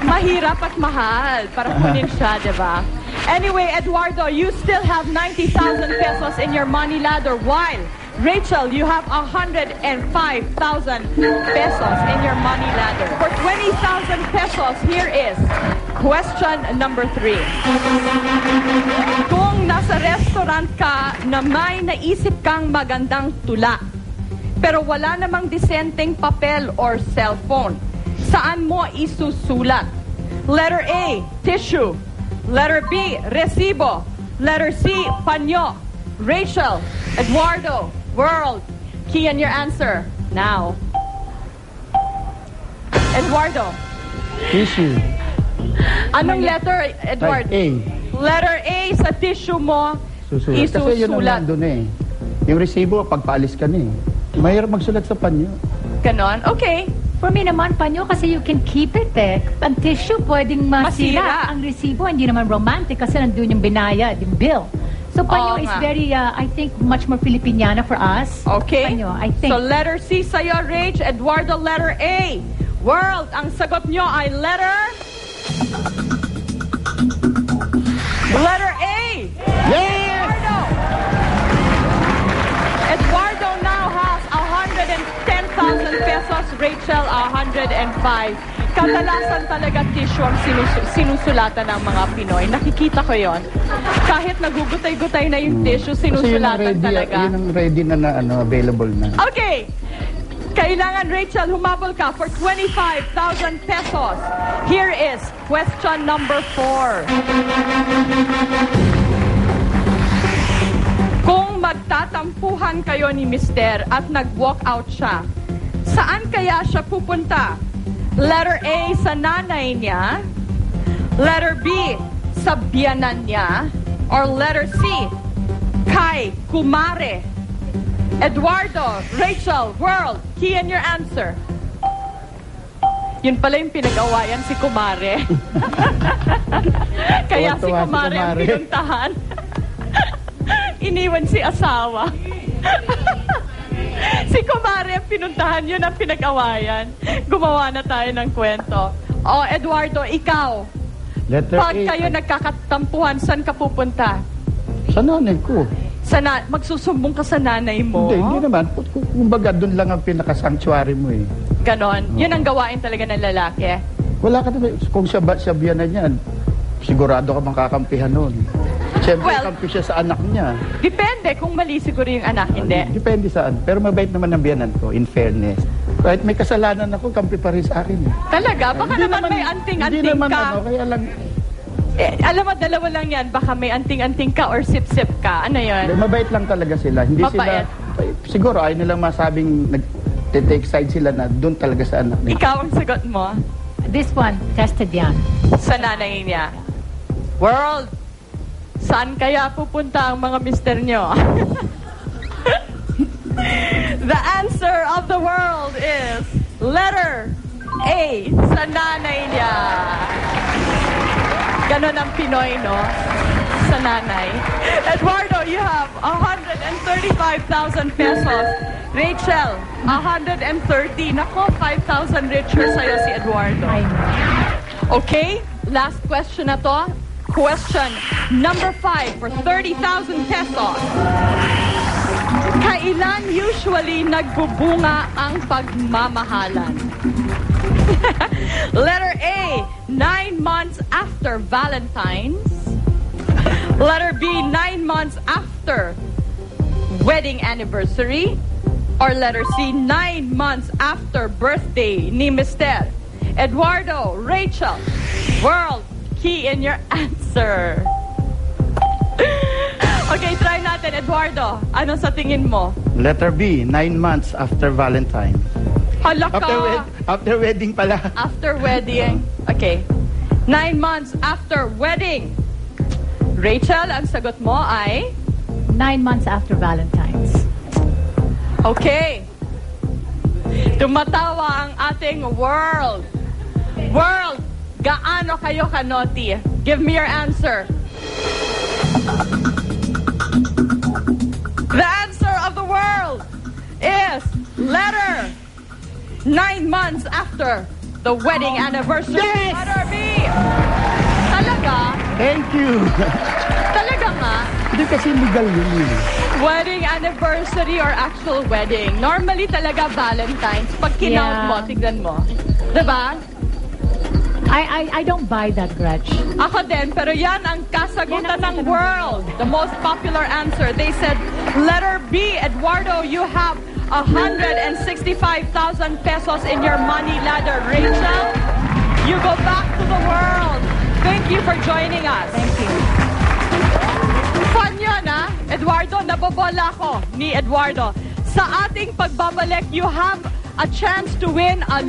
Mahirap at mahal para kunin siya, diba? Anyway, Eduardo, you still have 90,000 pesos in your money ladder, while Rachel, you have 105,000 pesos in your money ladder. For 20,000 pesos, here is question number 3. Kung nasa restaurant ka na may naisip kang magandang tula, pero wala namang disenteng papel or cellphone, saan mo isusulat? Letter A, tissue. Letter B, resibo. Letter C, panyo. Rachel, Eduardo, world, key in your answer now. Eduardo. Tissue. Anong letter, Edward? A. Letter A sa tissue mo, Susulat. Kasi yun ang isusulat. nandun eh. Yung resibo, pagpaalis ka na eh. Mahirap magsulat sa panyo. Ganon? Okay. For me naman, panyo kasi you can keep it eh. Ang tissue pwedeng Masira. masira. Ang resibo hindi naman romantic kasi nandun yung binayad, yung bill. So panyo Oo is nga. very, I think, much more Filipiniana for us. Okay. Panyo, I think. So letter C sa'yo, Rach. Eduardo, letter A. World, ang sagot nyo ay letter... Letter A. Yes! Eduardo now has 110,000 pesos. Rachel, 105. Kadalasan talaga tissue ang sinusulatan ng mga Pinoy. Nakikita ko yon. Kahit nagugutay-gutay na yung tissue, sinusulatan talaga. Yun ang ready na available na. Okay. Kailangan, Rachel, humabol ka for 25,000 pesos. Here is question number 4. Kung magtatampuhan kayo ni Mister at nag-walk out siya, saan kaya siya pupunta? Letter A, sa nanay niya. Letter B, sa biyanan niya. Or letter C, kay kumare. Eduardo, Rachel, world, key in your answer. Yun pala yung pinag-awayan si kumare. Kaya si kumare ang pinuntahan. Iniwan si asawa. Si kumare ang pinuntahan, yun ang pinag-awayan. Gumawa na tayo ng kwento. Oh, Eduardo, ikaw. Letter Pag A. kayo nagkakatampuhan, saan ka pupunta? Sa nanay ko. Magsusumbong ka sa nanay mo? Hindi naman. Kumbaga, doon lang ang pinaka-sanctuary mo eh. Ganon. Yun ang gawain talaga ng lalaki. Wala ka naman. Kung siya biyanan niya, sigurado ka makakampihan noon. Siyempre, Well, kampi siya sa anak niya. Depende kung mali siguro yung anak, hindi. Depende saan. Pero mabait naman ang biyanan ko, in fairness. Kahit may kasalanan ako, kampi pa rin sa akin. Eh. Talaga? Baka Hindi naman may anting-anting Hindi naman ka. kaya lang, Alam mo, dalawa lang yan. Baka may anting-anting ka or sip-sip ka. Ano yun? mabait lang talaga sila. Hindi Mabait. sila, siguro ayaw nilang masabing nag-take side sila na doon talaga sa anak nila. Ikaw ang sagot mo This one, tested yan. sa nanay niya. World, saan kaya pupunta ang mga mister nyo? The answer of the world is letter A, sa nanay niya. Ganon ang Pinoy, no? Sa nanay. Eduardo, you have 135,000 pesos. Rachel, 130. Nako, 5,000 richer sa'yo si Eduardo. I know. Okay, last question na to. Question number 5 for 30,000 pesos. Kailan usually nagbubunga ang pagmamahalan? Letter A, 9 months after Valentine's. Letter B, 9 months after wedding anniversary. Or letter C, 9 months after birthday ni Mister. Eduardo, Rachel, world, key in your answer. Okay, try natin, Eduardo. Ano sa tingin mo? Letter B, 9 months after Valentine. Hala ka. After wedding pala. After wedding. Okay. 9 months after wedding. Rachel, ang sagot mo ay? 9 months after Valentine's. Okay. Tumatawa ang ating world. World, gaano kayo kanoti? Give me your answer. The answer of the world is letter 9 months after the wedding anniversary. Yes! Letter B. Talaga? Thank you. Talaga nga? Hindi kasi legal yun. Wedding anniversary or actual wedding. Normally talaga Valentine's. Pag kinount Yeah. mo, tignan mo. Diba? I don't buy that, Gretch. Ako din, pero yan ang kasagutan ng world. The most popular answer. They said, letter B, Eduardo, you have 165,000 pesos in your money ladder. Rachel, you go back to the world. Thank you for joining us. Thank you. Fun yun, ha? Eduardo, nabobola ko ni Eduardo. Sa ating pagbabalik, you have a chance to win a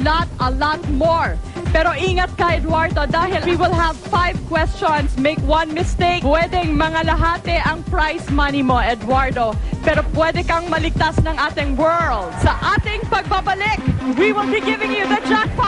lot more. Pero ingat ka, Eduardo, dahil we will have 5 questions. Make one mistake. Pwedeng mangalahati ang prize money mo, Eduardo. Pero pwede kang maligtas ng ating world. Sa ating pagbabalik, we will be giving you the jackpot.